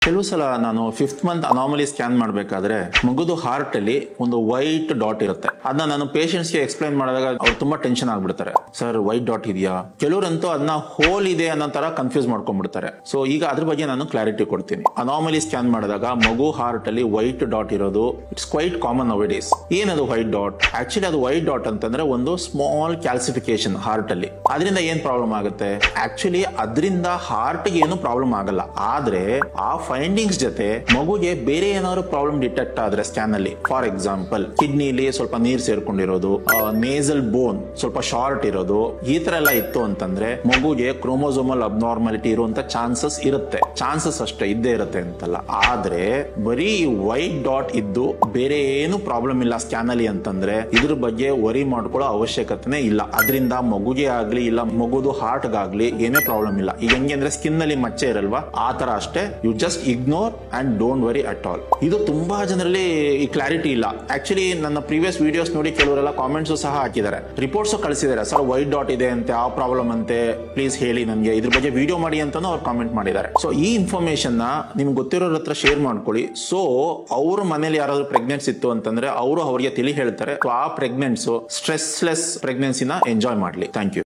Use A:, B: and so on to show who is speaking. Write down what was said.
A: ಕೆಲವು ಸಲ ನಾನು 5th ಮಂತ್ ಅನಾಮಲಿ ಸ್ಕ್ಯಾನ್ ಮಾಡಬೇಕಾದ್ರೆ ಮಗುದು ಹಾರ್ಟ್ ಅಲ್ಲಿ ಒಂದು ವೈಟ್ ಡಾಟ್ ಇರುತ್ತೆ. ಅದನ್ನ ನಾನು ಪೇಷಂಟ್ಸ್ ಗೆ ಎಕ್ಸ್ಪ್ಲೈನ್ ಮಾಡಿದಾಗ ಅವ್ರು ತುಂಬಾ ಟೆನ್ಷನ್ ಆಗ್ಬಿಡ್ತಾರೆ. ಸರ್ ವೈಟ್ ಡಾಟ್ ಇದೆಯಾ? ಕೆಲವರಂತೂ ಅದನ್ನ ಹೋಲ್ ಇದೆ ಅನ್ನೋ ತರ ಕನ್ಫ್ಯೂಸ್ ಮಾಡ್ಕೊಂಡ್ಬಿಡ್ತಾರೆ. ಸೊ ಈಗ ಅದ್ರ ಬಗ್ಗೆ ನಾನು ಕ್ಲಾರಿಟಿ ಕೊಡ್ತೀನಿ. ಅನಾಮಲಿ ಸ್ಕ್ಯಾನ್ ಮಾಡಿದಾಗ ಮಗು ಹಾರ್ಟ್ ಅಲ್ಲಿ ವೈಟ್ ಡಾಟ್ ಇರೋದು it's quite common nowadays. ಏನದು ವೈಟ್ ಡಾಟ್? ಆಕ್ಚುಲಿ ಅದು ವೈಟ್ ಡಾಟ್ ಅಂತಂದ್ರೆ ಒಂದು ಸ್ಮಾಲ್ ಕ್ಯಾಲ್ಸಿಫಿಕೇಶನ್ ಹಾರ್ಟ್ ಅಲ್ಲಿ. ಅದರಿಂದ ಏನ್ ಪ್ರಾಬ್ಲಮ್ ಆಗುತ್ತೆ? ಆಕ್ಚುಲಿ ಅದರಿಂದ ಹಾರ್ಟ್ ಗೆ ಏನು ಪ್ರಾಬ್ಲಮ್ ಆಗಲ್ಲ. ಆದ್ರೆ ಆ ಫೈಂಡಿಂಗ್ಸ್ ಜೊತೆ ಮಗುಗೆ ಬೇರೆ ಏನಾದ್ರು ಪ್ರಾಬ್ಲಮ್ ಡಿಟೆಕ್ಟ್ ಆದ್ರೆ ಸ್ಕ್ಯಾನ್ ಅಲ್ಲಿ, ಫಾರ್ ಎಕ್ಸಾಂಪಲ್ ಕಿಡ್ನಿಲಿ ಸ್ವಲ್ಪ ನೀರ್ ಸೇರ್ಕೊಂಡಿರೋದು, ನೇಸಲ್ ಬೋನ್ ಸ್ವಲ್ಪ ಶಾರ್ಟ್ ಇರೋದು, ಈ ತರ ಎಲ್ಲ ಇತ್ತು ಅಂತಂದ್ರೆ ಮಗುಗೆ ಕ್ರೋಮೋಸೋಮಲ್ ಅಬ್ನಾರ್ಮಾಲಿಟಿ ಇರುವಂತ ಚಾನ್ಸಸ್ ಇರುತ್ತೆ. ಚಾನ್ಸಸ್ ಅಷ್ಟೇ ಇದ್ದೇ ಇರುತ್ತೆ ಅಂತಲ್ಲ. ಆದ್ರೆ ಬರೀ ವೈಟ್ ಡಾಟ್ ಇದ್ದು ಬೇರೆ ಏನು ಪ್ರಾಬ್ಲಮ್ ಇಲ್ಲ ಸ್ಕ್ಯಾನ್ ಅಲ್ಲಿ ಅಂತಂದ್ರೆ ಇದ್ರ ಬಗ್ಗೆ ವರಿ ಮಾಡ್ಕೊಳ್ಳೋ ಅವಶ್ಯಕತೆ ಇಲ್ಲ. ಅದರಿಂದ ಮಗುಗೆ ಆಗ್ಲಿ ಇಲ್ಲ ಮಗುದು ಹಾರ್ಟ್ ಗಾಗ್ಲಿ ಏನೇ ಪ್ರಾಬ್ಲಮ್ ಇಲ್ಲ. ಈಗ ಹೆಂಗೆ ಅಂದ್ರೆ ಸ್ಕಿನ್ ಅಲ್ಲಿ ಮಚ್ಚೆ ಇರಲ್ವಾ, ಆ ತರ ಅಷ್ಟೇ. You just ignore and don't worry at all. ಇದು ತುಂಬಾ ಜನರಲ್ಲಿ ಈ ಕ್ಲಾರಿಟಿ ಇಲ್ಲ. ಆಕ್ಚುಲಿ ನನ್ನ ಪ್ರೀವಿಯಸ್ ವಿಡಿಯೋಸ್ ನೋಡಿ ಕೆಲವರೆಲ್ಲ ಕಾಮೆಂಟ್ಸ್ ಸಹ ಹಾಕಿದ್ದಾರೆ, ರಿಪೋರ್ಟ್ಸ್ ಕಳಿಸಿದ್ದಾರೆ. ಸರ್ ವೈಟ್ ಡಾಟ್ ಇದೆ ಅಂತೆ, ಆ ಪ್ರಾಬ್ಲಮ್ ಅಂತೆ, ಪ್ಲೀಸ್ ಹೇಳಿ ನನಗೆ, ಇದ್ರ ಬಗ್ಗೆ ವಿಡಿಯೋ ಮಾಡಿ ಅಂತಾನು ಅವ್ರು ಕಾಮೆಂಟ್ ಮಾಡಿದ್ದಾರೆ. ಸೊ ಈ ಇನ್ಫಾರ್ಮೇಶನ್ ನ ನಿಮ್ಗೆ ಗೊತ್ತಿರೋರ ಹತ್ರ ಶೇರ್ ಮಾಡ್ಕೊಳ್ಳಿ. ಸೊ ಅವ್ರ ಮನೇಲಿ ಯಾರಾದ್ರೂ ಪ್ರೆಗ್ನೆನ್ಸಿ ಇತ್ತು ಅಂತಂದ್ರೆ ಅವರು ಅವರಿಗೆ ತಿಳಿ ಹೇಳ್ತಾರೆ. ಆ ಪ್ರೆಗ್ನೆನ್ಸ್ ಸ್ಟ್ರೆಸ್ಲೆಸ್ ಪ್ರೆಗ್ನೆನ್ಸಿನ ಎಂಜಾಯ್ ಮಾಡ್ಲಿ. Thank you.